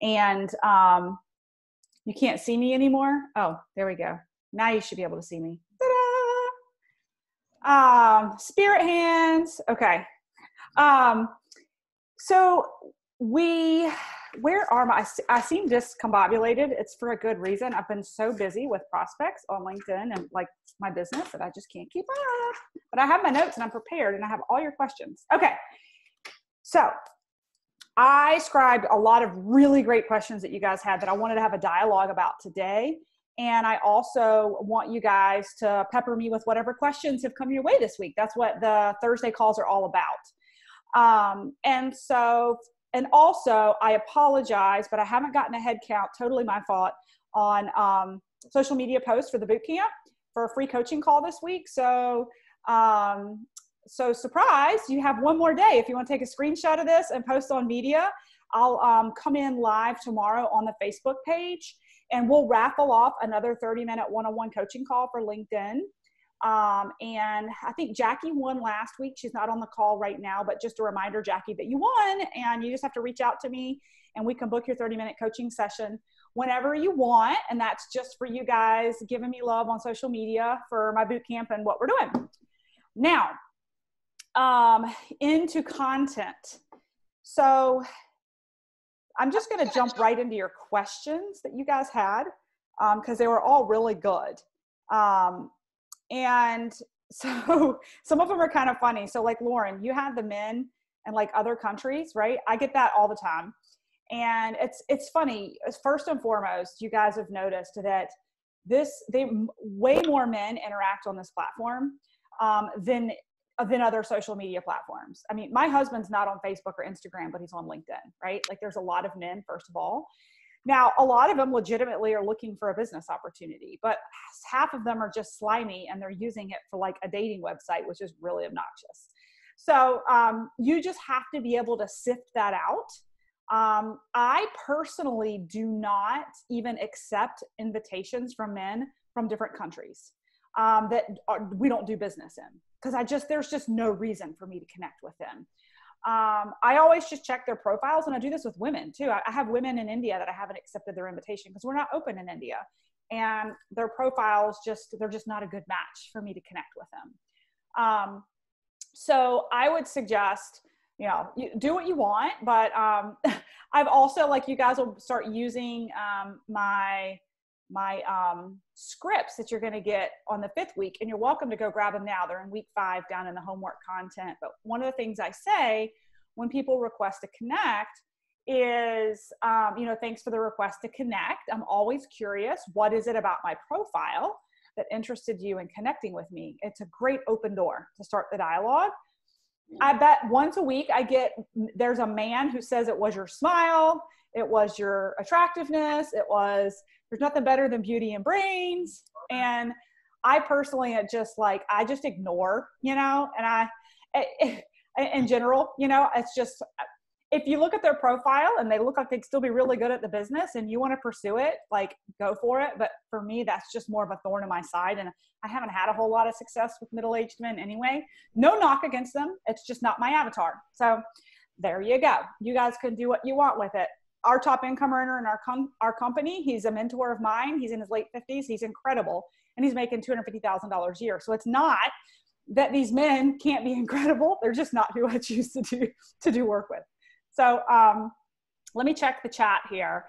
And you can't see me anymore. Oh, there we go. Now you should be able to see me. Ta-da! Spirit hands. Okay. So where are my, I seem discombobulated. It's for a good reason. I've been so busy with prospects on LinkedIn and like my business that I just can't keep up. But I have my notes and I'm prepared and I have all your questions. Okay. So I scribed a lot of really great questions that you guys had that I wanted to have a dialogue about today. And I also want you guys to pepper me with whatever questions have come your way this week. That's what the Thursday calls are all about. And also I apologize, but I haven't gotten a head count, totally my fault, on social media posts for the boot camp for a free coaching call this week. So surprise, you have one more day. If you want to take a screenshot of this and post on media, I'll come in live tomorrow on the Facebook page and we'll raffle off another 30-minute one-on-one coaching call for LinkedIn. And I think Jackie won last week. She's not on the call right now, but just a reminder, Jackie, that you won, and you just have to reach out to me and we can book your 30-minute coaching session whenever you want. And that's just for you guys giving me love on social media for my boot camp and what we're doing. Now, into content. So I'm just going to jump right into your questions that you guys had, because they were all really good. And so some of them are kind of funny. So like Lauren, you had the men in like other countries, right? I get that all the time. And it's funny. First and foremost, you guys have noticed that way more men interact on this platform than other social media platforms. I mean, my husband's not on Facebook or Instagram, but he's on LinkedIn, right? Like there's a lot of men, first of all. Now, a lot of them legitimately are looking for a business opportunity, but half of them are just slimy and they're using it for like a dating website, which is really obnoxious. So you just have to be able to sift that out. I personally do not even accept invitations from men from different countries we don't do business in, because there's just no reason for me to connect with them. I always just check their profiles, and I do this with women too. I have women in India that I haven't accepted their invitation because we're not open in India, and their profiles they're just not a good match for me to connect with them. So I would suggest, you do what you want, but I've also, like, you guys will start using my scripts that you're going to get on the 5th week, and you're welcome to go grab them now. They're in week 5 down in the homework content. But one of the things I say when people request to connect is, thanks for the request to connect. I'm always curious, what is it about my profile that interested you in connecting with me? It's a great open door to start the dialogue. I bet once a week there's a man who says it was your smile, it was your attractiveness, there's nothing better than beauty and brains. And I personally I just ignore, and in general, it's just, if you look at their profile and they look like they'd still be really good at the business and you want to pursue it, like, go for it. But for me, that's just more of a thorn in my side. And I haven't had a whole lot of success with middle-aged men anyway. No knock against them. It's just not my avatar. So there you go. You guys can do what you want with it. Our top income earner in our company, he's a mentor of mine. He's in his late 50s. He's incredible. And he's making $250,000 a year. So it's not that these men can't be incredible. They're just not who I choose to do work with. So let me check the chat here.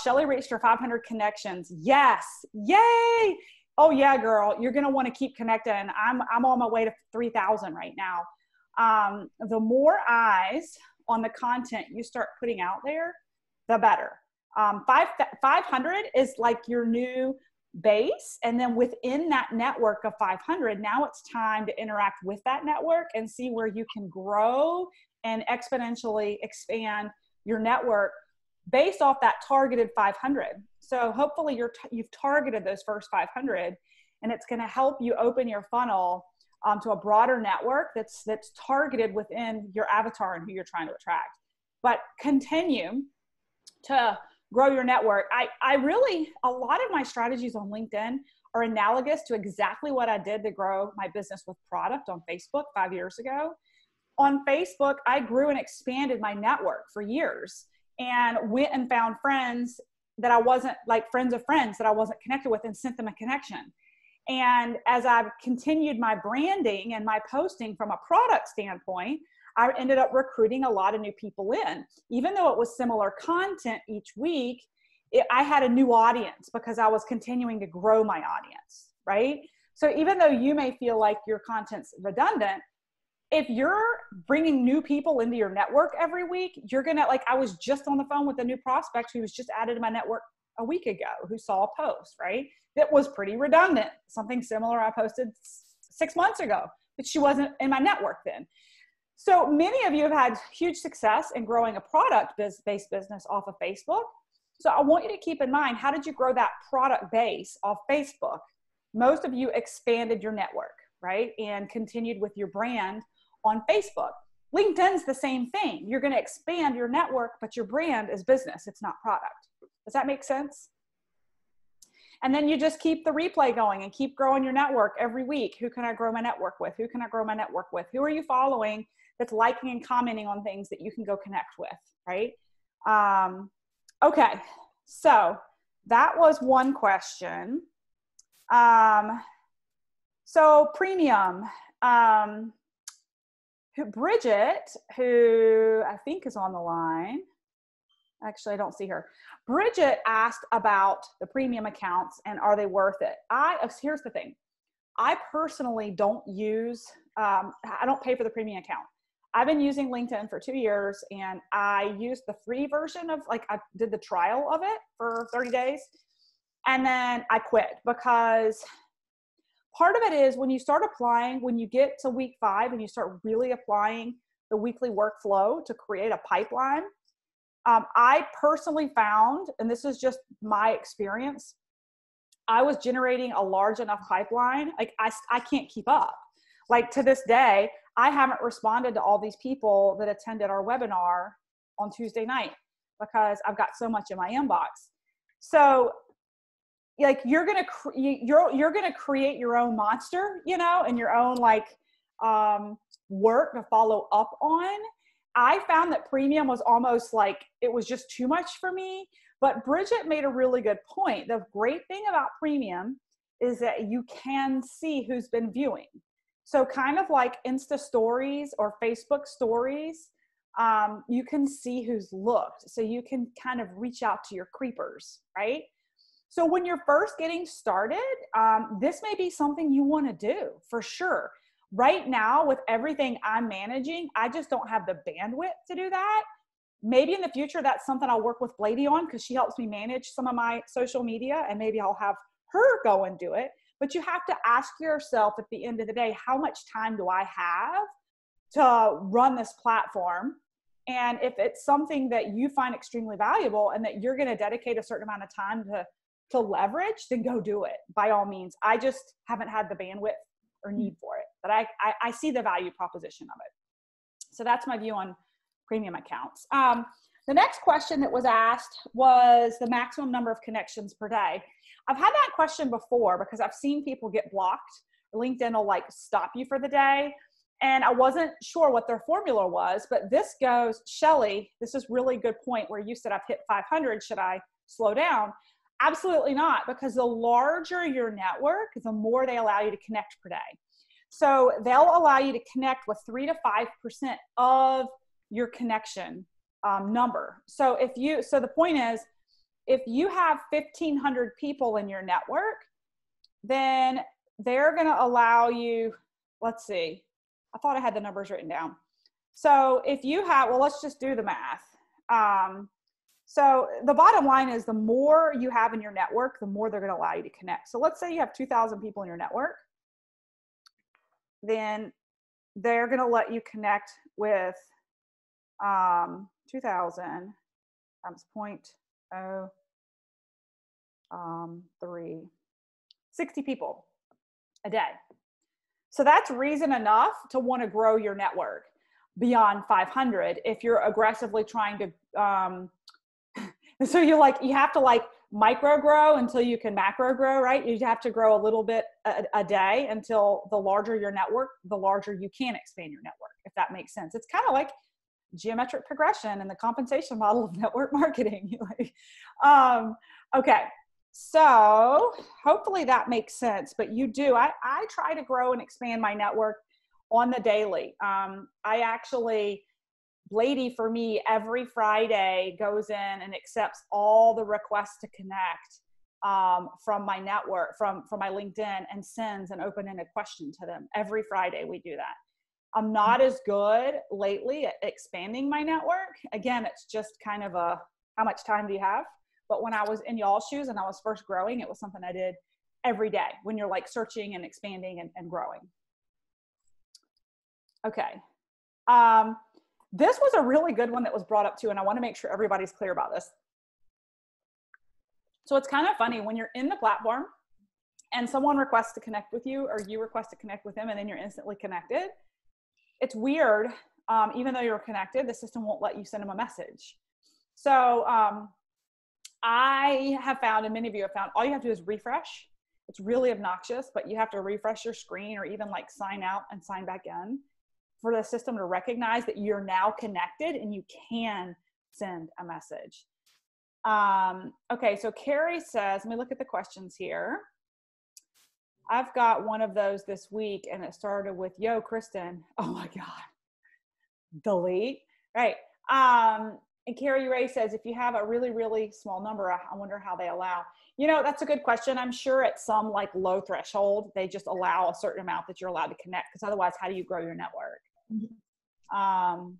Shelly reached her 500 connections. Yes. Yay. Oh yeah, girl. You're going to want to keep connecting. I'm on my way to 3,000 right now. The more eyes on the content you start putting out there, the better. 500 is like your new base. And then within that network of 500, now it's time to interact with that network and see where you can grow and exponentially expand your network based off that targeted 500. So hopefully you've targeted those first 500, and it's going to help you open your funnel to a broader network that's targeted within your avatar and who you're trying to attract. But continue to grow your network. A lot of my strategies on LinkedIn are analogous to exactly what I did to grow my business with product on Facebook 5 years ago. On Facebook, I grew and expanded my network for years. and went and found friends that I wasn't, like friends of friends that I wasn't connected with, and sent them a connection. And as I've continued my branding and my posting from a product standpoint, I ended up recruiting a lot of new people in. Even though it was similar content each week, I had a new audience because I was continuing to grow my audience, right? So even though you may feel like your content's redundant, if you're bringing new people into your network every week, you're going to, like, I was just on the phone with a new prospect who was just added to my network a week ago, who saw a post, right? That was pretty redundant. Something similar I posted 6 months ago, but she wasn't in my network then. So many of you have had huge success in growing a product-based business off of Facebook. So I want you to keep in mind, how did you grow that product base off Facebook? Most of you expanded your network, right? And continued with your brand on Facebook. LinkedIn's the same thing. You're going to expand your network, but your brand is business. It's not product. Does that make sense? And then you just keep the replay going and keep growing your network every week. Who can I grow my network with? Who can I grow my network with? Who are you following that's liking and commenting on things that you can go connect with, right? Okay, so that was one question. So premium, Bridget, who I think is on the line. Actually, I don't see her. Bridget asked about the premium accounts and are they worth it? Here's the thing. I personally don't use, I don't pay for the premium account. I've been using LinkedIn for 2 years, and I used the free version of, like, I did the trial of it for 30 days. And then I quit, because part of it is when you start applying, when you get to week 5 and you start really applying the weekly workflow to create a pipeline, I personally found, and this is just my experience, I was generating a large enough pipeline. Like I can't keep up. Like to this day, I haven't responded to all these people that attended our webinar on Tuesday night because I've got so much in my inbox. So like you're going to create your own monster, you know, and your own like work to follow up on. I found that premium was almost like it was just too much for me. But Bridget made a really good point. The great thing about premium is that you can see who's been viewing. So kind of like Insta stories or Facebook stories, you can see who's looked. So you can kind of reach out to your creepers, right? So when you're first getting started, this may be something you want to do for sure. Right now, with everything I'm managing, I just don't have the bandwidth to do that. Maybe in the future, that's something I'll work with Blady on, because she helps me manage some of my social media, and maybe I'll have her go and do it. But you have to ask yourself at the end of the day, how much time do I have to run this platform? And if it's something that you find extremely valuable and that you're going to dedicate a certain amount of time to leverage, then go do it by all means. I just haven't had the bandwidth or need for it, but I see the value proposition of it. So that's my view on premium accounts. The next question that was asked was the maximum number of connections per day. I've had that question before because I've seen people get blocked. LinkedIn will like stop you for the day. And I wasn't sure what their formula was, but this goes, Shelly, this is really good point where you said I've hit 500. Should I slow down? Absolutely not, because the larger your network, the more they allow you to connect per day. So they'll allow you to connect with 3 to 5% of your connection number. So the point is, if you have 1,500 people in your network, then they're going to allow you, let's see, I thought I had the numbers written down. So if you have, well, let's just do the math. So the bottom line is the more you have in your network, the more they're going to allow you to connect. So let's say you have 2,000 people in your network, then they're going to let you connect with 2,000 times 0.03, 60 people a day. So that's reason enough to want to grow your network beyond 500 if you're aggressively trying to so you have to like micro grow until you can macro grow, right? You have to grow a little bit a day until the larger your network, the larger you can expand your network, if that makes sense. It's kind of like geometric progression and the compensation model of network marketing. Okay. So hopefully that makes sense, but you do, I try to grow and expand my network on the daily. I actually, Lady for me every Friday goes in and accepts all the requests to connect from my network, from my LinkedIn, and sends an open-ended question to them. Every Friday we do that. I'm not as good lately at expanding my network. Again, it's just kind of a, how much time do you have? But when I was in y'all's shoes and I was first growing, it was something I did every day when you're like searching and expanding and growing. Okay. This was a really good one that was brought up too, and I want to make sure everybody's clear about this. So it's kind of funny when you're in the platform and someone requests to connect with you, or you request to connect with them, and then you're instantly connected. It's weird. Even though you're connected, the system won't let you send them a message. So I have found, and many of you have found, all you have to do is refresh. It's really obnoxious, but you have to refresh your screen or even like sign out and sign back in for the system to recognize that you're now connected and you can send a message. Okay, so Carrie says, let me look at the questions here. I've got one of those this week, and it started with, yo, Kristen. Oh my God. Delete. Right. And Carrie Ray says, if you have a really, really small number, I wonder how they allow. You know, that's a good question. I'm sure at some like low threshold, they just allow a certain amount that you're allowed to connect, because otherwise, how do you grow your network? Mm-hmm.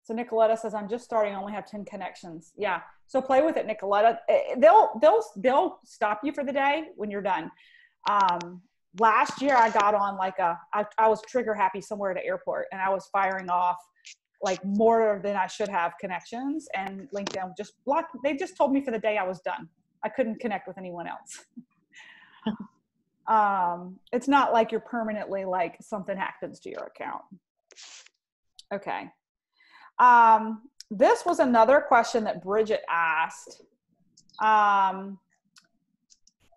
So Nicoletta says, I'm just starting, I only have 10 connections. Yeah. So play with it, Nicoletta. They'll stop you for the day when you're done. Last year I got on like I was trigger happy somewhere at an airport, and I was firing off like more than I should have connections, and LinkedIn just blocked. They just told me for the day I was done. I couldn't connect with anyone else. It's not like you're permanently like something happens to your account. Okay. This was another question that Bridget asked.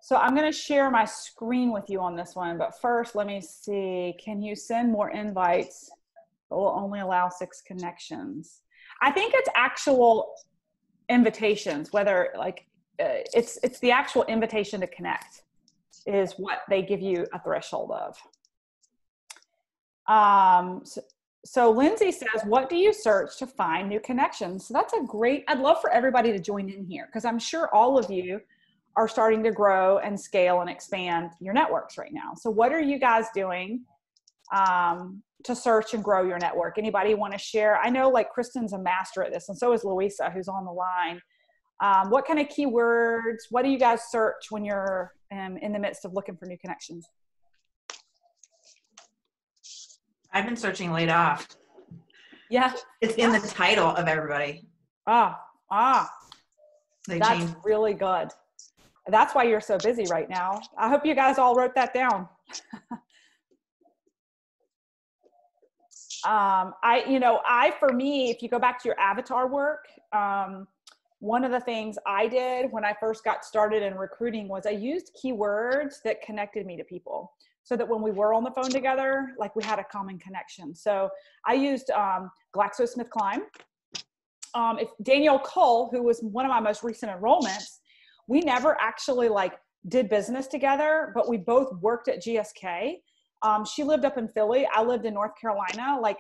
So I'm going to share my screen with you on this one, but first let me see. Can you send more invites? It will only allow 6 connections. I think it's actual invitations, whether like it's the actual invitation to connect is what they give you a threshold of. So Lindsay says, what do you search to find new connections? So that's a great, I'd love for everybody to join in here, because I'm sure all of you are starting to grow and scale and expand your networks right now. So what are you guys doing to search and grow your network? Anybody want to share? I know like Kristen's a master at this, and so is Louisa, who's on the line. What kind of keywords, what do you guys search when you're in the midst of looking for new connections? I've been searching laid off. Yeah. It's in the title of everybody. That's really good. That's why you're so busy right now. I hope you guys all wrote that down. For me, if you go back to your avatar work, one of the things I did when I first got started in recruiting was I used keywords that connected me to people, so that when we were on the phone together, like we had a common connection. So I used GlaxoSmithKline. If Danielle Cole, who was one of my most recent enrollments, we never actually like did business together, but we both worked at GSK. She lived up in Philly. I lived in North Carolina. Like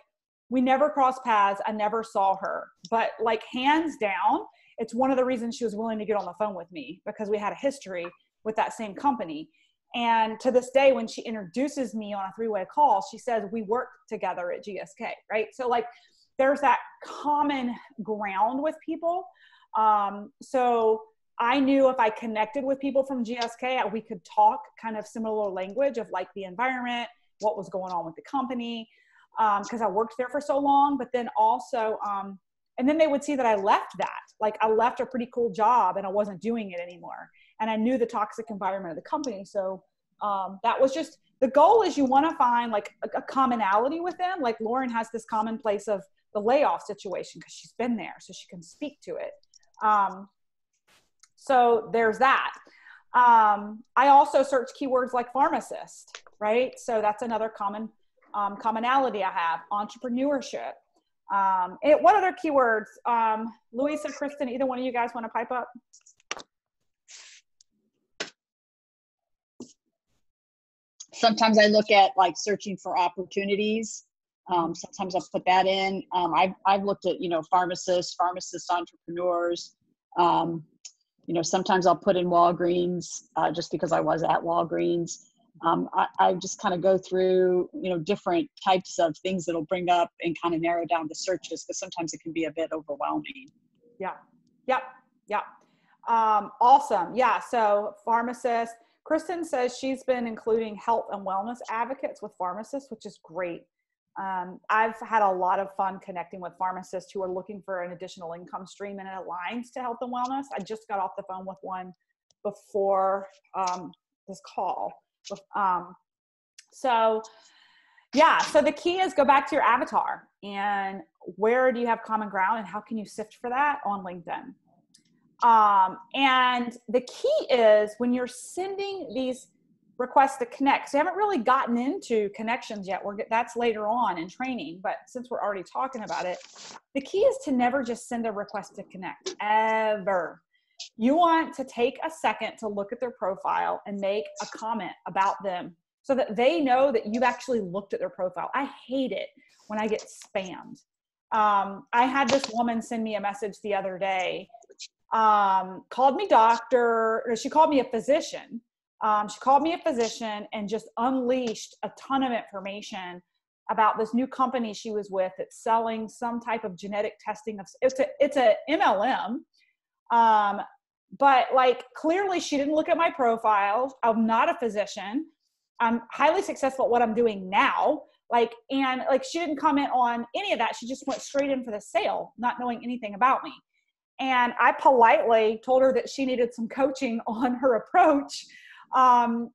we never crossed paths. I never saw her, but like hands down, it's one of the reasons she was willing to get on the phone with me, because we had a history with that same company. And to this day, when she introduces me on a 3-way call, she says, we worked together at GSK, right? So like there's that common ground with people. So I knew if I connected with people from GSK, we could talk kind of similar language of like the environment, what was going on with the company, because I worked there for so long. But then also, and then they would see that I left that. Like I left a pretty cool job and I wasn't doing it anymore. And I knew the toxic environment of the company. So that was just, the goal is you want to find like a commonality with them. Like Lauren has this commonplace of the layoff situation because she's been there, so she can speak to it. So there's that. I also search keywords like pharmacist, right? So that's another common commonality I have. Entrepreneurship. What other keywords? Louisa, Kristen, either one of you guys want to pipe up? Sometimes I look at like searching for opportunities. Sometimes I'll put that in. I've looked at, pharmacist entrepreneurs. Sometimes I'll put in Walgreens just because I was at Walgreens. I just kind of go through, different types of things that'll bring up and kind of narrow down the searches, because sometimes it can be a bit overwhelming. Yeah. Yep. Yep. Awesome. Yeah. So pharmacist, Kristen says she's been including health and wellness advocates with pharmacists, which is great. I've had a lot of fun connecting with pharmacists who are looking for an additional income stream, and it aligns to health and wellness. I just got off the phone with one before this call. So the key is go back to your avatar and where do you have common ground and how can you sift for that on LinkedIn? And the key is when you're sending these requests to connect, so I haven't really gotten into connections yet. That's later on in training, but since we're already talking about it, the key is to never just send a request to connect, ever. You want to take a second to look at their profile and make a comment about them so that they know that you've actually looked at their profile. I hate it when I get spammed. I had this woman send me a message the other day, called me doctor, or she called me a physician. She called me a physician and just unleashed a ton of information about this new company she was with that's selling some type of genetic testing of, it's a MLM. But like, clearly she didn't look at my profile. I'm not a physician. I'm highly successful at what I'm doing now. And she didn't comment on any of that. She just went straight in for the sale, not knowing anything about me. And I politely told her that she needed some coaching on her approach. And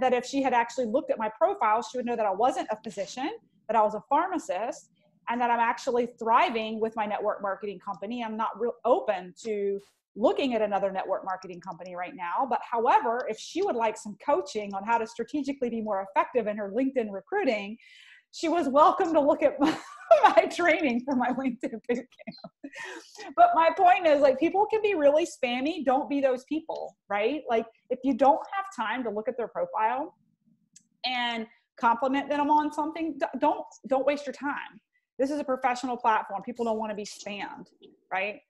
that if she had actually looked at my profile, she would know that I wasn't a physician, that I was a pharmacist, and that I'm actually thriving with my network marketing company. I'm not real open to looking at another network marketing company right now. But however, if she would like some coaching on how to strategically be more effective in her LinkedIn recruiting, she was welcome to look at my training for my LinkedIn bootcamp. But my point is, people can be really spammy. Don't be those people, right? If you don't have time to look at their profile and compliment them on something, don't waste your time. This is a professional platform. People don't want to be spammed, right?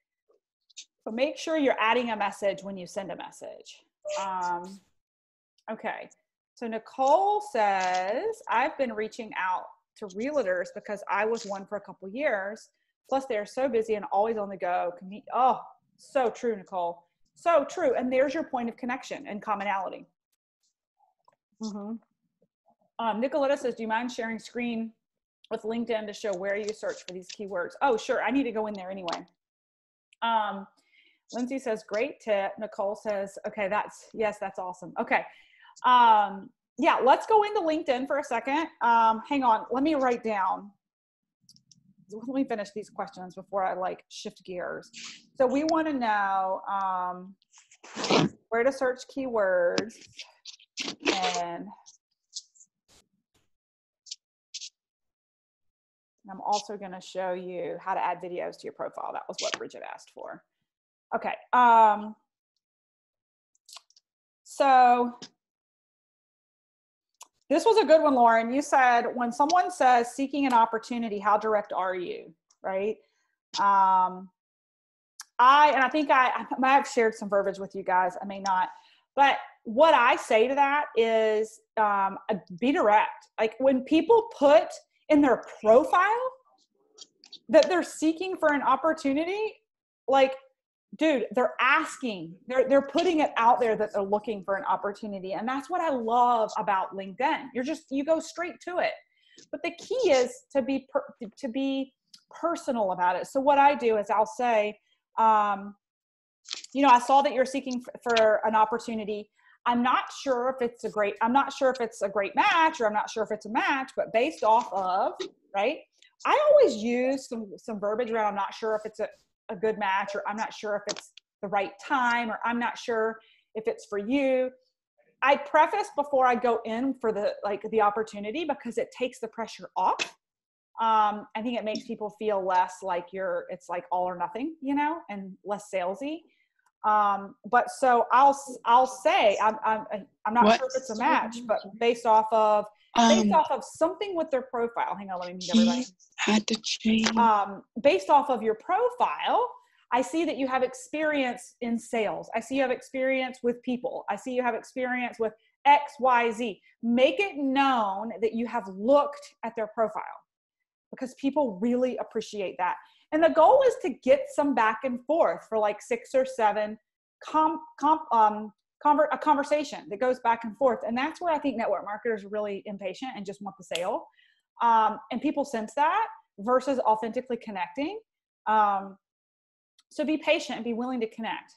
So make sure you're adding a message when you send a message. Okay. So Nicole says, I've been reaching out to realtors because I was one for a couple years. Plus they are so busy and always on the go. Oh, so true, Nicole. So true. And there's your point of connection and commonality. Nicoletta says, do you mind sharing screen with LinkedIn to show where you search for these keywords? Oh, sure. I need to go in there anyway. Lindsay says, great tip. Nicole says, okay, that's awesome. Okay. Yeah, let's go into LinkedIn for a second. Hang on. Let me write down. Let me finish these questions before I shift gears. So we want to know where to search keywords, and I'm also going to show you how to add videos to your profile. That was what Bridget asked for. Okay. So this was a good one, Lauren. You said, when someone says seeking an opportunity, how direct are you? Right. I think I might have shared some verbiage with you guys. I may not, but what I say to that is, be direct. When people put in their profile that they're seeking for an opportunity, dude, they're asking, they're putting it out there that they're looking for an opportunity. And that's what I love about LinkedIn. You go straight to it. But the key is to be personal about it. So what I do is I'll say, I saw that you're seeking for an opportunity. I'm not sure if it's a great match, or I'm not sure if it's a match, but based off of, right? I always use some verbiage around, I'm not sure if it's a good match, or I'm not sure if it's the right time, or I'm not sure if it's for you. I preface before I go in for the opportunity, because it takes the pressure off. I think it makes people feel less like it's like all or nothing, you know, and less salesy. But so I'll say, I'm not sure if it's a match, but based off of something with their profile. Hang on, let me meet everybody. Had to change. Based off of your profile, I see that you have experience in sales. I see you have experience with people. I see you have experience with X, Y, Z. Make it known that you have looked at their profile, because people really appreciate that. And the goal is to get some back and forth for like 6 or 7 a conversation that goes back and forth. And that's where I think network marketers are really impatient and just want the sale. And people sense that versus authentically connecting. So be patient and be willing to connect.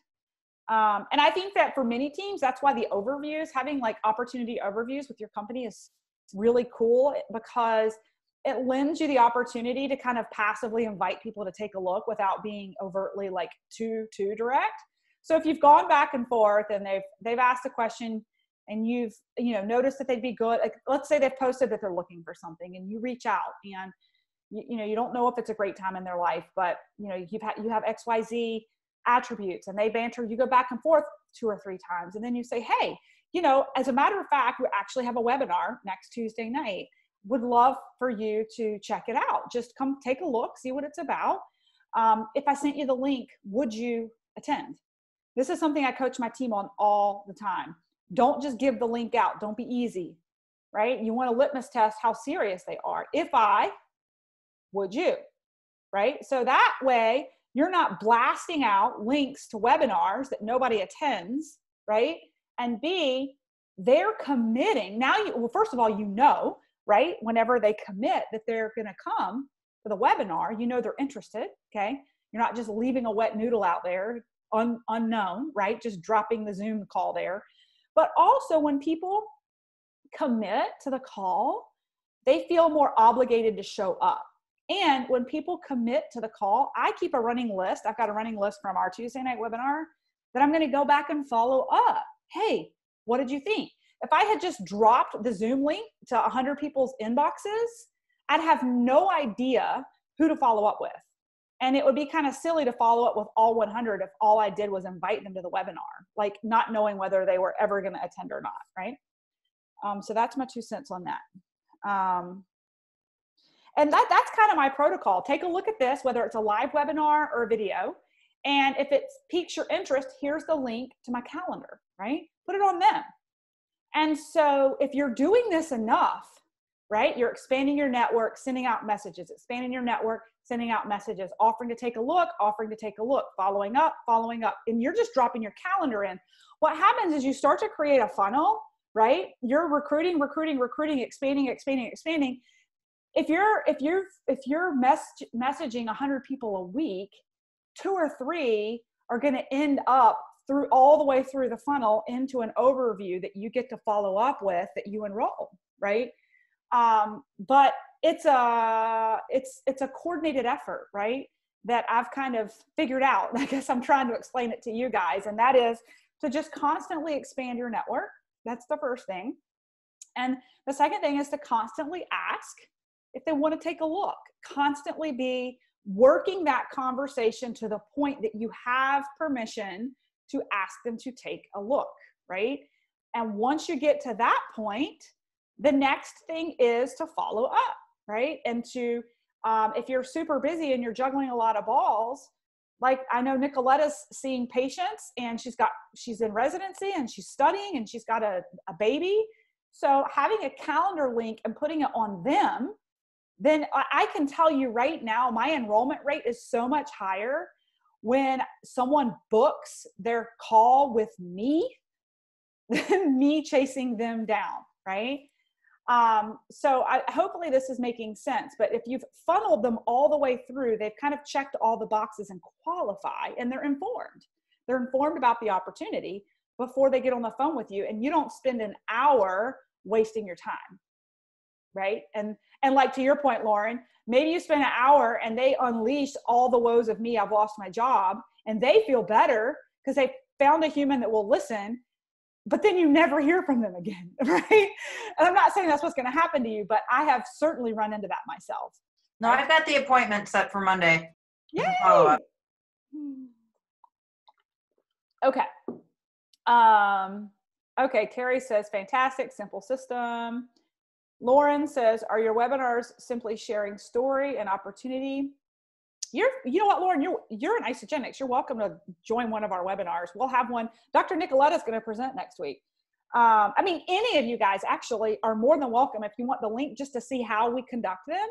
And I think that for many teams, that's why the overviews, having like opportunity overviews with your company is really cool, because it lends you the opportunity to kind of passively invite people to take a look without being overtly like too direct. So if you've gone back and forth and they've asked a question and you've, you know, noticed that they'd be good, like let's say they've posted that they're looking for something and you reach out and you know, you don't know if it's a great time in their life, but you know, you have XYZ attributes and they banter, you go back and forth 2 or 3 times. And then you say, hey, you know, as a matter of fact, we actually have a webinar next Tuesday night. Would love for you to check it out. Just come take a look, see what it's about. If I sent you the link, would you attend? This is something I coach my team on all the time. Don't just give the link out. Don't be easy, right? You want to litmus test how serious they are. If I, would you, right? So that way you're not blasting out links to webinars that nobody attends, right? And B, they're committing. Now, well, first of all, you know, right? Whenever they commit that they're going to come to the webinar, you know they're interested, okay? You're not just leaving a wet noodle out there, unknown, right? Just dropping the Zoom call there. But also when people commit to the call, they feel more obligated to show up. And when people commit to the call, I keep a running list. I've got a running list from our Tuesday night webinar that I'm going to go back and follow up. Hey, what did you think? If I had just dropped the Zoom link to 100 people's inboxes, I'd have no idea who to follow up with. And it would be kind of silly to follow up with all 100 if all I did was invite them to the webinar, like not knowing whether they were ever going to attend or not, right? So that's my 2 cents on that. And that's kind of my protocol. Take a look at this, whether it's a live webinar or a video. And if it piques your interest, here's the link to my calendar, right? Put it on them. And so if you're doing this enough, right, you're expanding your network, sending out messages, expanding your network, sending out messages, offering to take a look, following up, and you're just dropping your calendar in. What happens is you start to create a funnel, right? You're recruiting, expanding. If you're messaging 100 people a week, 2 or 3 are going to end up through all the way through the funnel into an overview that you get to follow up with that you enroll, right? But it's a coordinated effort, right? That I've kind of figured out. I guess I'm trying to explain it to you guys, and that is to just constantly expand your network. That's the first thing. And the second thing is to constantly ask if they want to take a look. Constantly be working that conversation to the point that you have permission to ask them to take a look, right? And once you get to that point, the next thing is to follow up, right? And to, if you're super busy and you're juggling a lot of balls, like I know Nicoletta's seeing patients and she's in residency and she's studying and she's got a baby. So having a calendar link and putting it on them, then I can tell you right now, my enrollment rate is so much higher when someone books their call with me than me chasing them down, right? So hopefully this is making sense, but if you've funneled them all the way through, they've kind of checked all the boxes and qualify, and they're informed. They're informed about the opportunity before they get on the phone with you, and you don't spend an hour wasting your time, right? And like to your point, Lauren, maybe you spend an hour and they unleash all the woes of me, I've lost my job, and they feel better because they found a human that will listen, but then you never hear from them again, right? And I'm not saying that's what's going to happen to you, but I have certainly run into that myself, No, I've got the appointment set for Monday. Yay! Follow up. Okay. Okay, Carrie says, fantastic, simple system. Lauren says, are your webinars simply sharing story and opportunity? You know what, Lauren, you're an Isagenix. You're welcome to join one of our webinars. We'll have one. Dr. Nicoletta is going to present next week. I mean, any of you guys actually are more than welcome if you want the link just to see how we conduct them.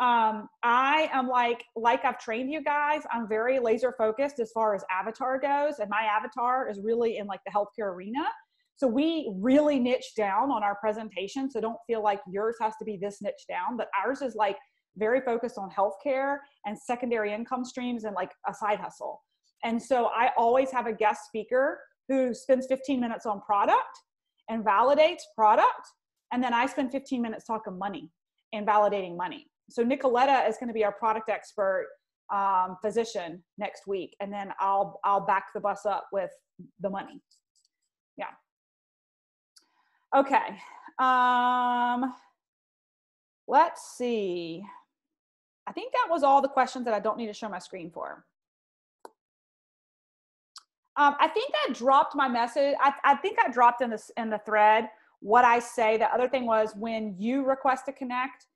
I am like I've trained you guys, I'm very laser focused as far as avatar goes. And my avatar is really in like the healthcare arena. So we really niche down on our presentation. So don't feel like yours has to be this niche down, but ours is like very focused on healthcare and secondary income streams and like a side hustle. And so I always have a guest speaker who spends 15 minutes on product and validates product. And then I spend 15 minutes talking money and validating money. So Nicoletta is going to be our product expert physician next week. And then I'll back the bus up with the money. Yeah. Okay. Let's see. I think that was all the questions that I don't need to show my screen for. I think I dropped my message. I think I dropped in the thread what I say. The other thing was when you request to connect,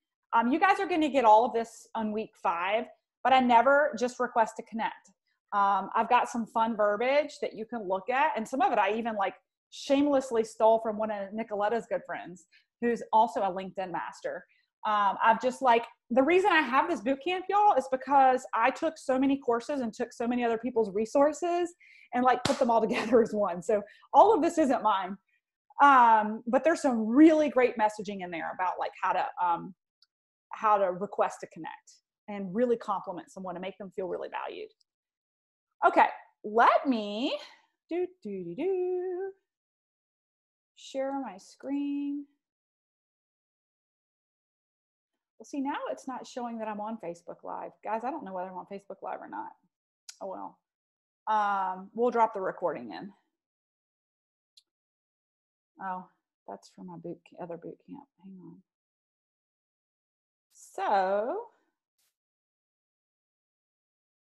you guys are going to get all of this on week 5, but I never just request to connect. I've got some fun verbiage that you can look at. And some of it I even like shamelessly stole from one of Nicoletta's good friends, who's also a LinkedIn master. I've just like, the reason I have this boot camp, y'all, is because I took so many courses and took so many other people's resources and like put them all together as one. So all of this isn't mine. But there's some really great messaging in there about like how to request to connect and really compliment someone to make them feel really valued. Okay, let me share my screen. Well, see, now it's not showing that I'm on Facebook Live. Guys, I don't know whether I'm on Facebook Live or not. Oh, well. We'll drop the recording in. Oh, that's for my other boot camp. Hang on. So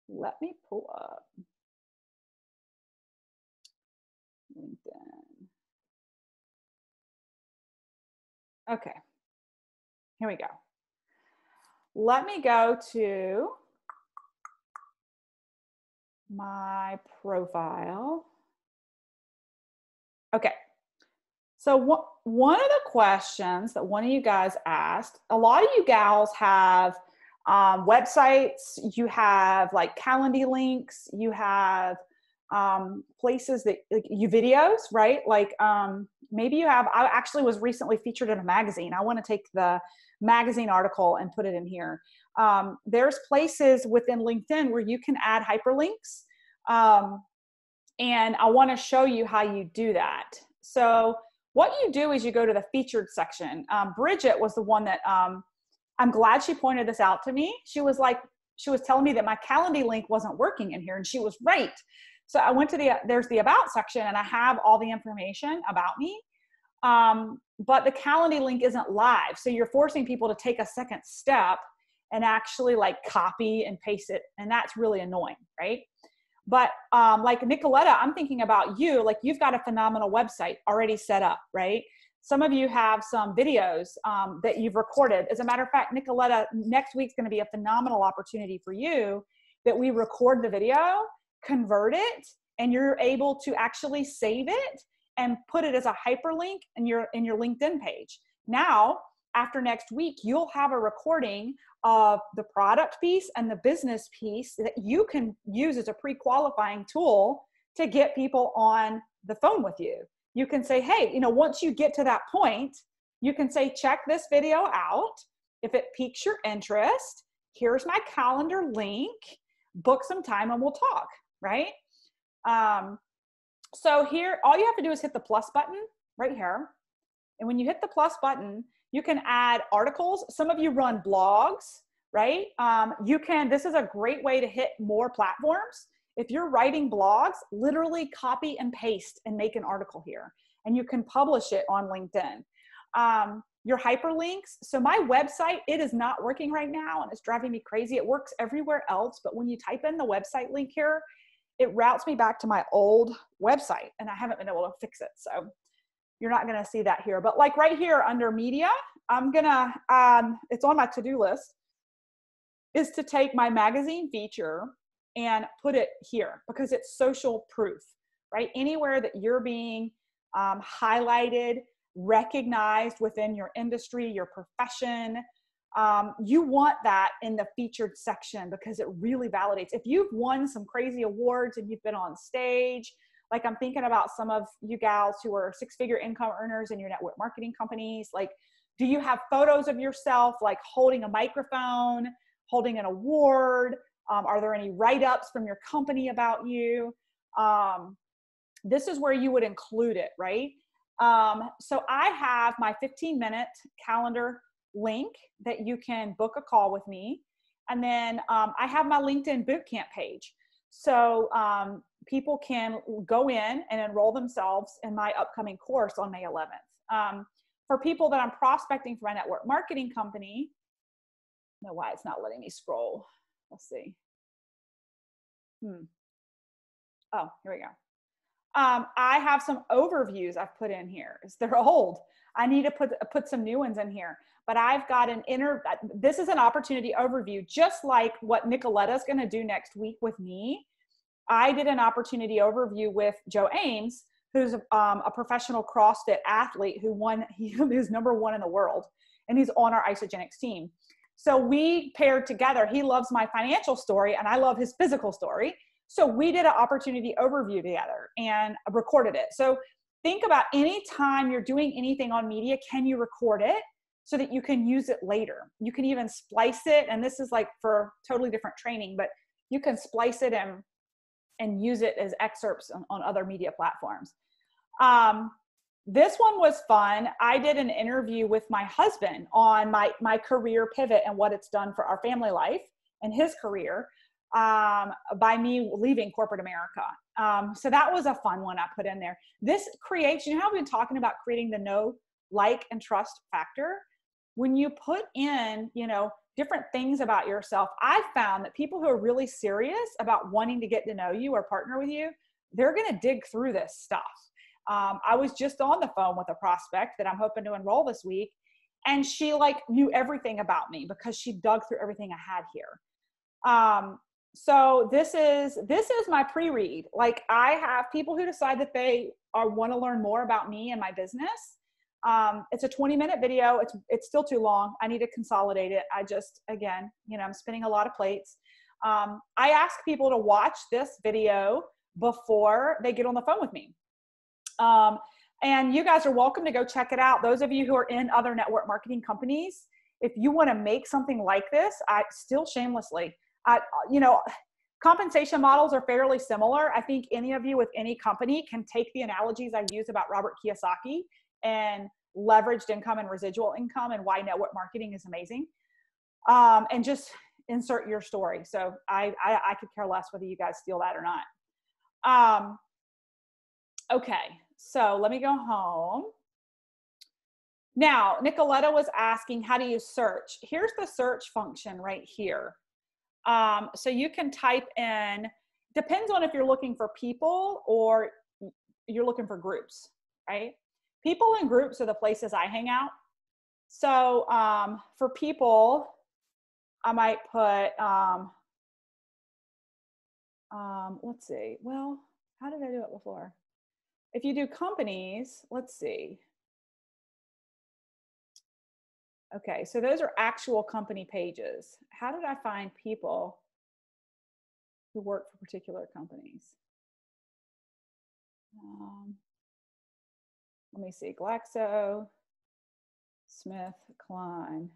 let me pull up LinkedIn. Okay, here we go. Let me go to my profile. Okay. So one of the questions that one of you guys asked, a lot of you gals have websites, you have like Calendly links, you have places that like, you videos, right? Like maybe you have, I actually was recently featured in a magazine. I want to take the magazine article and put it in here. There's places within LinkedIn where you can add hyperlinks. And I want to show you how you do that. So what you do is you go to the featured section. Bridget was the one that, I'm glad she pointed this out to me. She was telling me that my Calendly link wasn't working in here, and she was right. So I went to there's the about section, and I have all the information about me. But the Calendly link isn't live. So you're forcing people to take a second step and actually like copy and paste it. And that's really annoying, right? But like Nicoletta, I'm thinking about you, like you've got a phenomenal website already set up, right? Some of you have some videos that you've recorded. As a matter of fact, Nicoletta, next week's going to be a phenomenal opportunity for you that we record the video, convert it, and you're able to actually save it and put it as a hyperlink in your LinkedIn page. Now, after next week, you'll have a recording of the product piece and the business piece that you can use as a pre-qualifying tool to get people on the phone with you. You can say, hey, once you get to that point, you can say, check this video out. If it piques your interest, here's my calendar link, book some time and we'll talk, right? So here, all you have to do is hit the plus button right here. And when you hit the plus button, you can add articles. Some of you run blogs, right? This is a great way to hit more platforms. If you're writing blogs, literally copy and paste and make an article here. And you can publish it on LinkedIn. your hyperlinks. So my website, it is not working right now and it's driving me crazy. It works everywhere else, but when you type in the website link here, it routes me back to my old website and I haven't been able to fix it. So you're not gonna see that here. But like right here under media, I'm gonna, it's on my to-do list, is to take my magazine feature and put it here because it's social proof, right? Anywhere that you're being highlighted, recognized within your industry, your profession, you want that in the featured section because it really validates. If you've won some crazy awards and you've been on stage, like I'm thinking about some of you gals who are six-figure income earners in your network marketing companies, like, do you have photos of yourself like holding a microphone, holding an award? Are there any write-ups from your company about you? This is where you would include it, right? So I have my 15-minute calendar link that you can book a call with me. And then I have my LinkedIn Bootcamp page. So people can go in and enroll themselves in my upcoming course on May 11th. For people that I'm prospecting for my network marketing company, I don't know why it's not letting me scroll. Let's see. Oh, here we go. I have some overviews I've put in here. They're old. I need to put some new ones in here. But I've got this is an opportunity overview, just like what Nicoletta's going to do next week with me. I did an opportunity overview with Joe Ames, who's a professional CrossFit athlete who's number 1 in the world, and he's on our Isagenix team. So we paired together. He loves my financial story, and I love his physical story. So we did an opportunity overview together and recorded it. So think about any time you're doing anything on media, can you record it so that you can use it later? You can even splice it, and this is like for totally different training, but you can splice it and use it as excerpts on other media platforms. This one was fun. I did an interview with my husband on my career pivot and what it's done for our family life and his career by me leaving corporate America. So that was a fun one I put in there. This creates, you know how I've been talking about creating the know, like, and trust factor? When you put in, different things about yourself, I've found that people who are really serious about wanting to get to know you or partner with you, they're going to dig through this stuff. I was just on the phone with a prospect that I'm hoping to enroll this week, and she knew everything about me because she dug through everything I had here. So this is my pre-read. Like, I have people who decide that they want to learn more about me and my business. It's a 20-minute video. It's still too long. I need to consolidate it. I'm spinning a lot of plates. I ask people to watch this video before they get on the phone with me. And you guys are welcome to go check it out. Those of you who are in other network marketing companies, if you want to make something like this, shamelessly, compensation models are fairly similar. I think any of you with any company can take the analogies I use about Robert Kiyosaki and leveraged income and residual income and why network marketing is amazing, and just insert your story. So I could care less whether you guys steal that or not. Okay, so let me go home. Now, Nicoletta was asking, how do you search? Here's the search function right here. So you can type in, depends on if you're looking for people or you're looking for groups, right? People and groups are the places I hang out. So for people, I might put, let's see, well, how did I do it before? If you do companies, let's see. Okay, so those are actual company pages. How did I find people who work for particular companies? Let me see, Glaxo, Smith, Kline.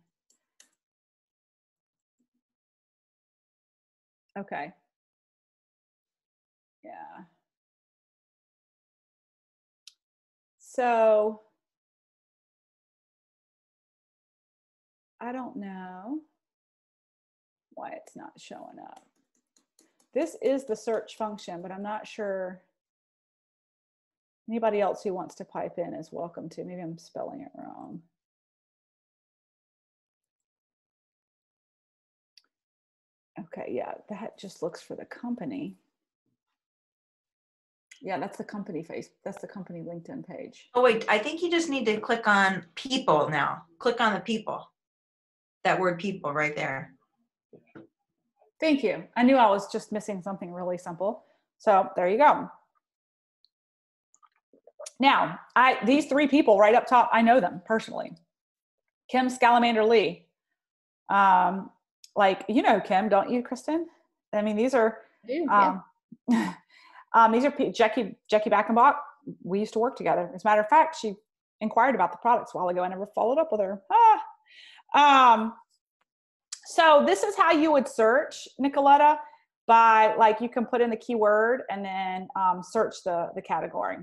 Okay. Yeah. So I don't know why it's not showing up. This is the search function, but I'm not sure. Anybody else who wants to pipe in is welcome to. Maybe I'm spelling it wrong. Okay, yeah, that just looks for the company. Yeah, that's the company face. That's the company LinkedIn page. Oh, wait, I think you just need to click on people now. Click on the people. That word people right there. Thank you. I knew I was just missing something really simple. So there you go. Now, these three people right up top, I know them personally. Kim Scalamander Lee. Like, you know Kim, don't you, Kristen? I mean, these are Yeah. these are Jackie Backenbach. We used to work together. As a matter of fact, she inquired about the products a while ago. I never followed up with her. So this is how you would search, Nicoletta, by like you can put in the keyword and then search the category.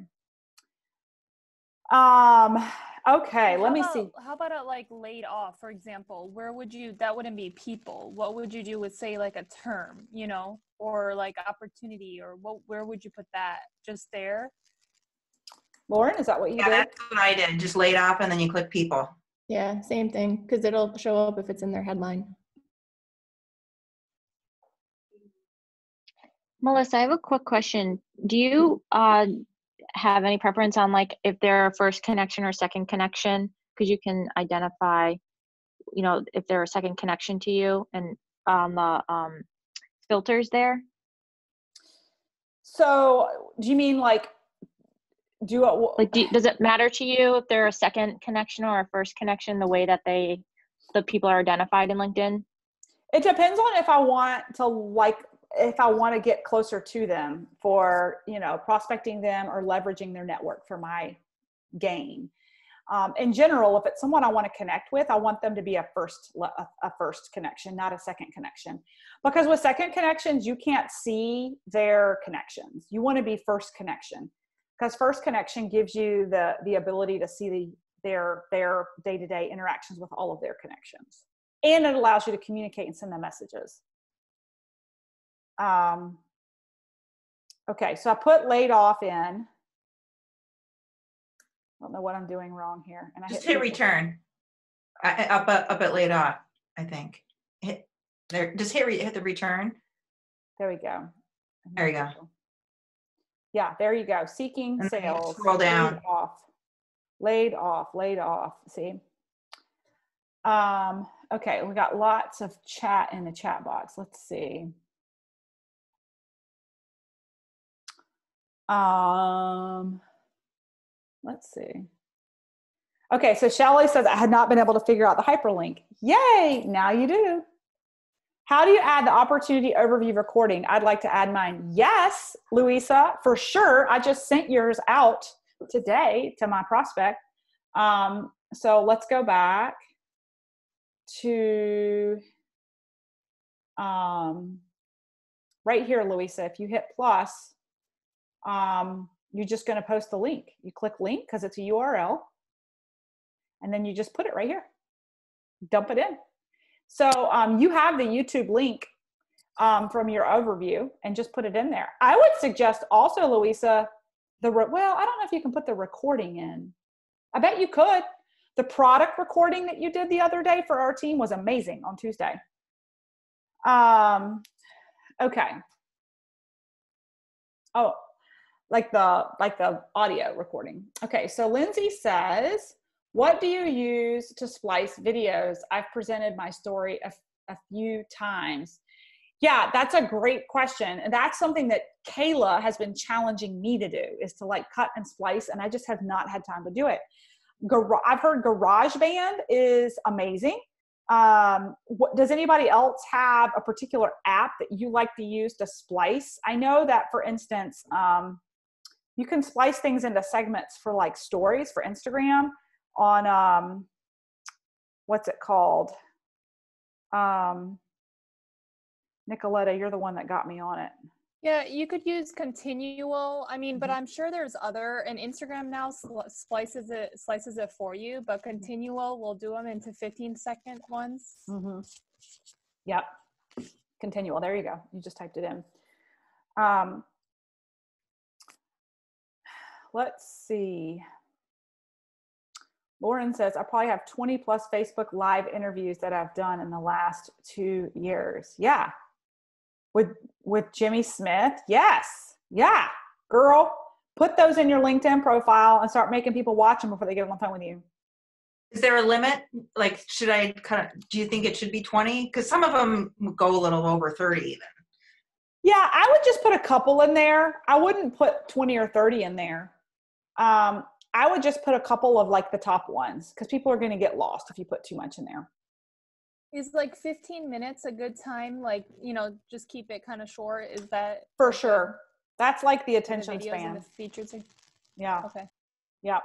Okay, let me see. How about it like laid off, for example? Where would you, that wouldn't be people. What would you do with, say, like a term, you know, or like opportunity, or where would you put that? Just there? Lauren, is that what you Yeah, did? that's what I did. Just laid off and then you click people. Yeah, same thing, because it'll show up if it's in their headline. Melissa, I have a quick question. Do you have any preference on like if they're a first connection or second connection? Because you can identify, you know, if they're a second connection to you and on the filters there. So do you mean like does it matter to you if they're a second connection or a first connection, the way that the people are identified in LinkedIn? It depends on if I want to get closer to them for, you know, prospecting them or leveraging their network for my gain. In general, if it's someone I want to connect with, I want them to be a first connection, not a second connection. Because with second connections, you can't see their connections. You want to be first connection, because first connection gives you the ability to see their day-to-day interactions with all of their connections. And it allows you to communicate and send them messages. Okay, so I put laid off in. I don't know what I'm doing wrong here. And I Just hit return. Up at laid off, I think. Hit there. Just hit the return. There we go. There you go. Yeah, there you go. Seeking And sales. scroll down. Laid off. See? Okay, we got lots of chat in the chat box. Let's see. Let's see. Okay, so Shelly says, I had not been able to figure out the hyperlink. Yay, now you do. How do you add the opportunity overview recording? I'd like to add mine. Yes, Louisa, for sure. I just sent yours out today to my prospect. So let's go back to right here, Louisa. If you hit plus, you're just going to post the link. You click link because it's a URL, and then you just put it right here. Dump it in. So you have the YouTube link from your overview, and just put it in there. I would suggest also, Louisa, well, I don't know if you can put the recording in. I bet you could. The product recording that you did the other day for our team was amazing on Tuesday. Okay. Oh, like the audio recording. Okay, so Lindsay says, what do you use to splice videos? I've presented my story a few times. Yeah, that's a great question. And that's something that Kayla has been challenging me to do, is to like cut and splice. And I just have not had time to do it. I've heard GarageBand is amazing. Does anybody else have a particular app that you like to use to splice? I know that, for instance, you can splice things into segments for like stories for Instagram on, what's it called? Nicoletta, you're the one that got me on it. Yeah, you could use Continual. I mean, but I'm sure there's other, and Instagram now slices it for you, but Continual will do them into 15-second ones. Mm-hmm. Yep. Continual. There you go. You just typed it in. Let's see. Lauren says, I probably have 20 plus Facebook Live interviews that I've done in the last 2 years. Yeah, with Jimmy Smith. Yes. Yeah. Girl, put those in your LinkedIn profile and start making people watch them before they get on the phone with you. Is there a limit? Like, do you think it should be 20? Because some of them go a little over 30 even. Yeah, I would just put a couple in there. I wouldn't put 20 or 30 in there. I would just put a couple of like the top ones, because people are going to get lost if you put too much in there. Is like 15 minutes a good time? Like, just keep it kind of short. Is that For sure. That's like the the attention videos span. and the features? Yeah. Okay. Yeah.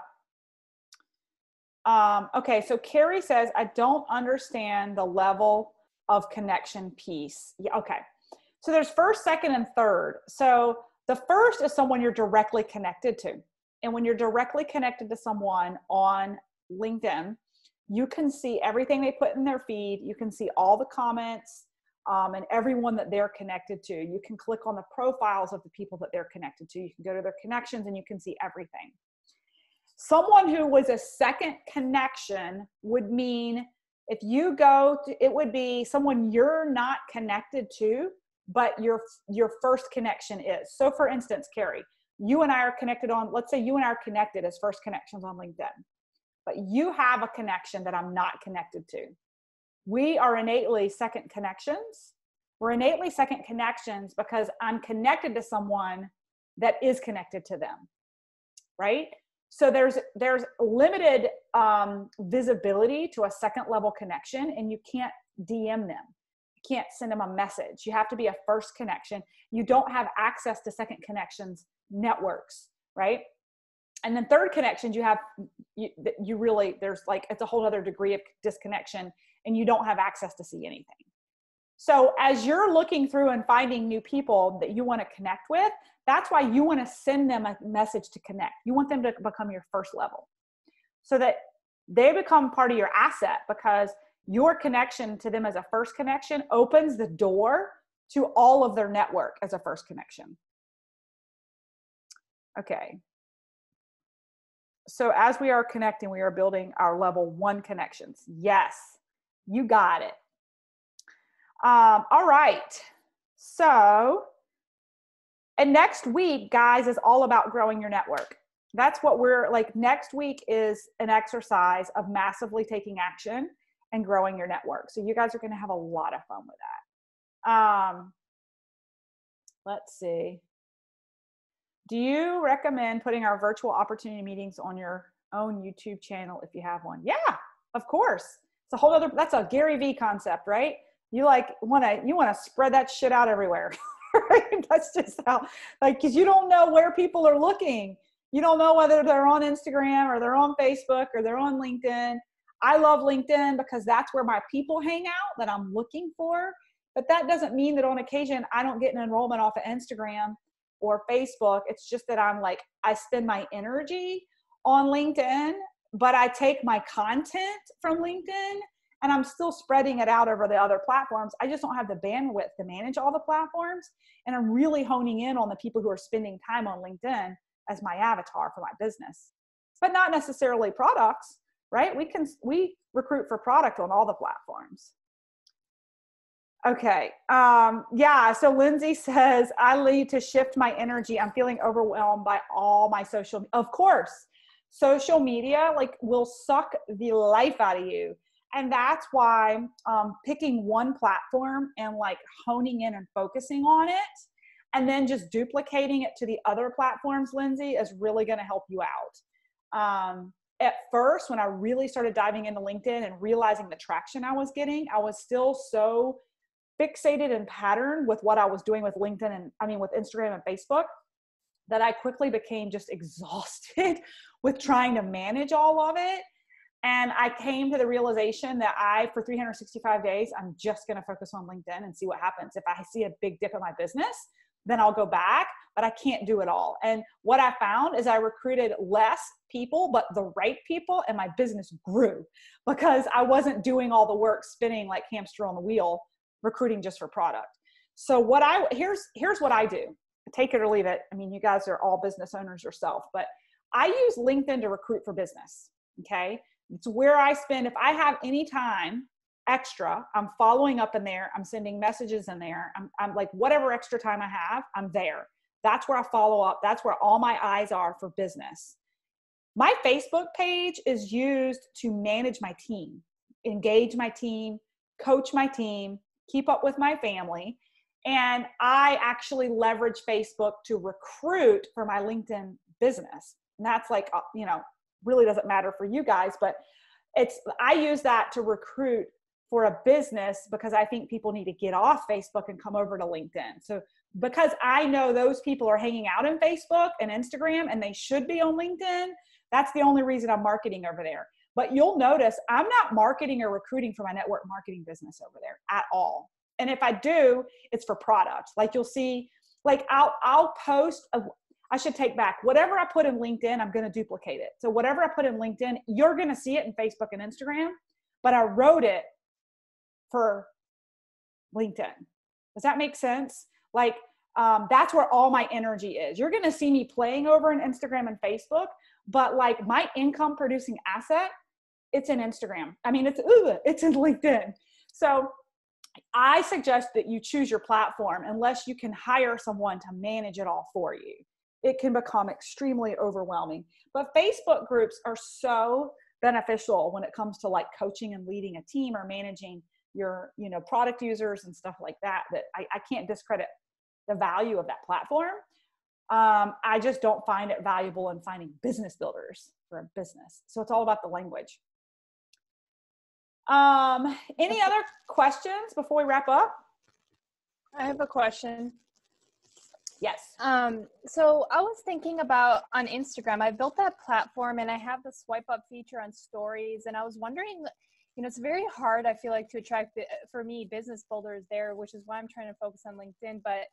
Okay. So Carrie says, I don't understand the level of connection piece. Yeah. Okay. So there's first, second, and third. So the first is someone you're directly connected to. And when you're directly connected to someone on LinkedIn, you can see everything they put in their feed. You can see all the comments and everyone that they're connected to. You can click on the profiles of the people that they're connected to. You can go to their connections and you can see everything. Someone who was a second connection would mean if you go to, it would be someone you're not connected to, but your first connection is. So for instance, Carrie, you and I are connected on, let's say you and I are connected as first connections on LinkedIn, but you have a connection that I'm not connected to. We are innately second connections. We're innately second connections because I'm connected to someone that is connected to them, right? So there's limited visibility to a second level connection, and you can't DM them. You can't send them a message. You have to be a first connection. You don't have access to second connections networks, right? And then third connections, you really, there's like, it's a whole other degree of disconnection, and you don't have access to see anything. So as you're looking through and finding new people that you want to connect with, that's why you want to send them a message to connect. You want them to become your first level so that they become part of your asset, because your connection to them as a first connection opens the door to all of their network as a first connection. Okay. So as we are connecting, we are building our level 1 connections. Yes, you got it. All right. So, and next week, guys, is all about growing your network. That's what we're like. Next week is an exercise of massively taking action and growing your network. So you guys are going to have a lot of fun with that. Let's see. Do you recommend putting our virtual opportunity meetings on your own YouTube channel if you have one? Yeah, of course. It's a whole other, that's a Gary Vee concept, right? You want to spread that shit out everywhere. Right? That's just how, like, because you don't know where people are looking. You don't know whether they're on Instagram or they're on Facebook or they're on LinkedIn. I love LinkedIn because that's where my people hang out that I'm looking for. But that doesn't mean that on occasion I don't get an enrollment off of Instagram or Facebook. It's just that I spend my energy on LinkedIn, but I take my content from LinkedIn and I'm still spreading it out over the other platforms. I just don't have the bandwidth to manage all the platforms. And I'm really honing in on the people who are spending time on LinkedIn as my avatar for my business, but not necessarily products, right? We recruit for product on all the platforms. Okay. Yeah. So Lindsay says, I need to shift my energy. I'm feeling overwhelmed by all my of course, social media will suck the life out of you. And that's why picking one platform and honing in and focusing on it and then just duplicating it to the other platforms, Lindsay, is really going to help you out. At first, when I really started diving into LinkedIn and realizing the traction I was getting, I was still so fixated and patterned with what I was doing with LinkedIn and with Instagram and Facebook that I quickly became just exhausted with trying to manage all of it. And I came to the realization that for 365 days, I'm just going to focus on LinkedIn and see what happens. If I see a big dip in my business, then I'll go back, but I can't do it all. And what I found is I recruited less people, but the right people, and my business grew because I wasn't doing all the work, spinning like hamster on the wheel, recruiting just for product. So here's what I do. Take it or leave it. You guys are all business owners yourself, but I use LinkedIn to recruit for business. Okay. It's where I spend, if I have any time, extra. I'm following up in there. I'm sending messages in there. I'm like, whatever extra time I have, I'm there. That's where I follow up. That's where all my eyes are for business. My Facebook page is used to manage my team, engage my team, coach my team, keep up with my family. And I actually leverage Facebook to recruit for my LinkedIn business. And that's like, you know, really doesn't matter for you guys, but I use that to recruit for a business because I think people need to get off Facebook and come over to LinkedIn. So because I know those people are hanging out in Facebook and Instagram and they should be on LinkedIn, that's the only reason I'm marketing over there. But you'll notice I'm not marketing or recruiting for my network marketing business over there at all. And if I do, it's for products. Like you'll see, like I'll post, I should take back whatever I put in LinkedIn, I'm going to duplicate it. So whatever I put in LinkedIn, you're going to see it in Facebook and Instagram, but I wrote it for LinkedIn. Does that make sense? Like that's where all my energy is. You're going to see me playing over in Instagram and Facebook, but like my income producing asset, it's in Instagram. I mean, it's in LinkedIn. So I suggest that you choose your platform unless you can hire someone to manage it all for you. It can become extremely overwhelming. But Facebook groups are so beneficial when it comes to like coaching and leading a team or managing your, you know, product users and stuff like that, that I can't discredit the value of that platform. I just don't find it valuable in finding business builders for a business. So it's all about the language. Any other questions before we wrap up? I have a question. Yes. So I was thinking about on Instagram, I built that platform and I have the swipe up feature on stories. And I was wondering, you know, it's very hard, I feel like, to attract, for me, business builders there, which is why I'm trying to focus on LinkedIn. But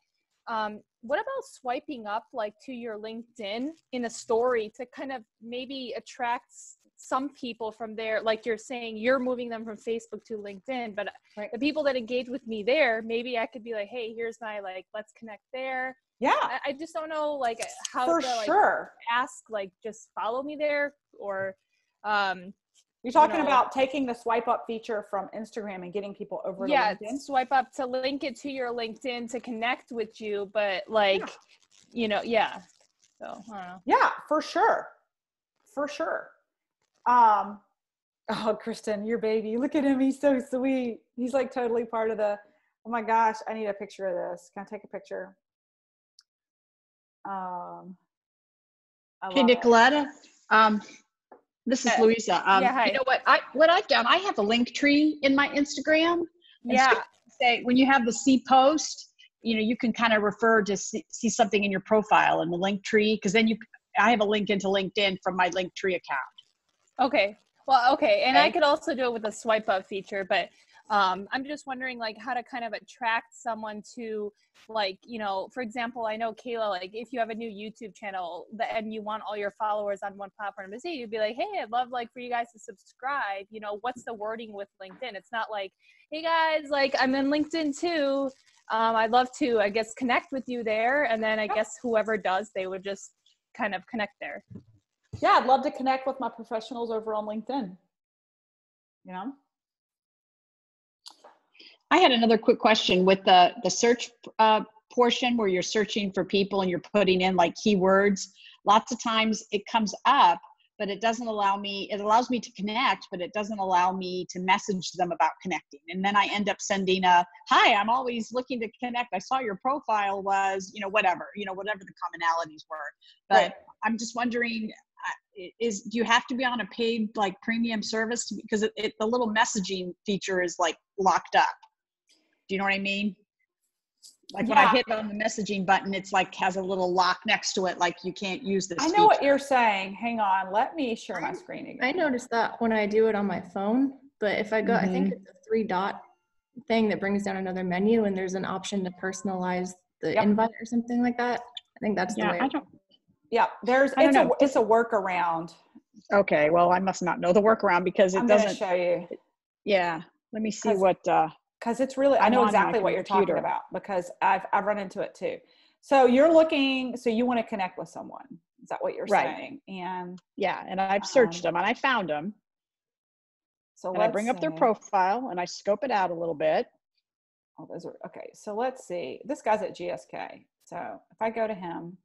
what about swiping up like to your LinkedIn in a story to kind of maybe attract some people from there? Like you're saying, you're moving them from Facebook to LinkedIn, but right. The people that engage with me there, maybe I could be like, hey, here's my, like, let's connect there. Yeah. I just don't know, like, how for to like sure. ask, like, just follow me there, or you're talking about taking the swipe up feature from Instagram and getting people over to LinkedIn? Swipe up to link it to your LinkedIn to connect with you, but like, you know, yeah. So I don't know. Yeah, for sure. For sure. Oh, Kristen, your baby. Look at him. He's so sweet. He's like totally part of the, oh my gosh, I need a picture of this. Can I take a picture? Hey, Nicoletta. This is Louisa. Yeah, hi. You know what I've done? I have a link tree in my Instagram. Yeah. So say when you have the see post, you know, you can kind of refer to see something in your profile in the link tree, because then I have a link into LinkedIn from my link tree account. Okay. Well, okay. And I could also do it with a swipe up feature, but I'm just wondering like how to kind of attract someone to, like, you know, for example, I know Kayla, like if you have a new YouTube channel and you want all your followers on one platform to see, you'd be like, hey, I'd love like for you guys to subscribe. You know, what's the wording with LinkedIn? It's not like, hey guys, like I'm in LinkedIn too. I'd love to, I guess, connect with you there. And then I guess whoever does, they would just kind of connect there. Yeah, I'd love to connect with my professionals over on LinkedIn. You know? I had another quick question with the search portion where you're searching for people and you're putting in like keywords. Lots of times it comes up, but it doesn't allow me, it allows me to connect, but it doesn't allow me to message them about connecting. And then I end up sending hi, I'm always looking to connect. I saw your profile was, whatever the commonalities were. But right. I'm just wondering, do you have to be on a paid like premium service because the little messaging feature is like locked up? Do you know what I mean? Like when I hit on the messaging button, it's like has a little lock next to it, like you can't use this. I know what you're saying. Hang on, let me share my screen again. I noticed that when I do it on my phone, but if I go, I think it's a 3-dot thing that brings down another menu, and there's an option to personalize the invite or something like that. I think that's the way. It's a workaround. Okay, well, I must not know the workaround because it doesn't show you. Yeah, let me see what. Because it's really, I know exactly what you're talking about because I've run into it too. So you're looking, so you want to connect with someone. Is that what you're saying? And yeah, and I've searched them and I found them. So And I bring up their see. profile and I scope it out a little bit. Oh, those are, okay. So let's see. This guy's at GSK. So if I go to him,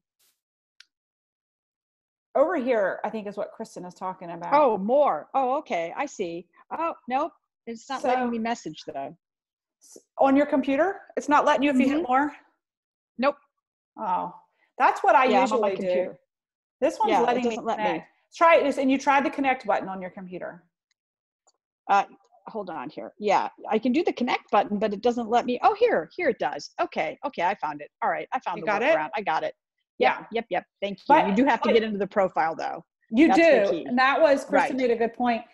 over here, I think is what Kristen is talking about. Oh, more. Oh, okay. I see. Oh, nope. It's not letting So- me message though. On your computer, it's not letting you if you hit more? Nope. Oh, that's what I Yeah, I'm on my usually do. computer. This one's Yeah, it letting me doesn't let me. connect. Try this, and you tried the connect button on your computer. Hold on here. Yeah, I can do the connect button, but it doesn't let me. Oh, here it does. Okay, I found it. All right, I found You the got it? workaround. I got it. Yep, Yeah. yep. Thank you. But- You do have to but- get into the profile though. You That's the do. key. And that was, Kristen Right. made a good point.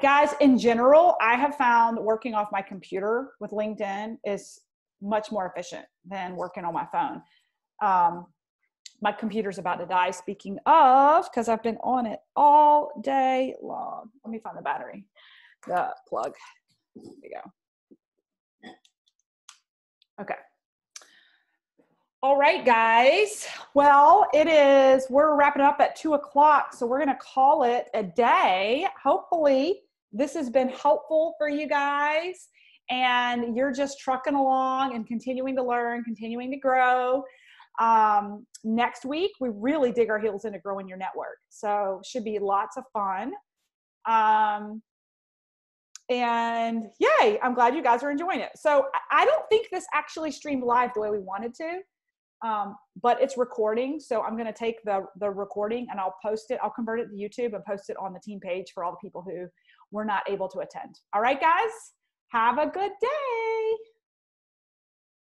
Guys, in general, I have found working off my computer with LinkedIn is much more efficient than working on my phone. My computer's about to die, speaking of, because I've been on it all day long. Let me find the battery, the plug. There we go. Okay. All right, guys. Well, we're wrapping up at 2:00, so we're going to call it a day. Hopefully this has been helpful for you guys and you're just trucking along and continuing to learn, continuing to grow. Next week, we really dig our heels into growing your network. So should be lots of fun. And yay, I'm glad you guys are enjoying it. So I don't think this actually streamed live the way we wanted to. But it's recording. So I'm going to take the recording and I'll post it. I'll convert it to YouTube and post it on the team page for all the people who were not able to attend. All right, guys, have a good day.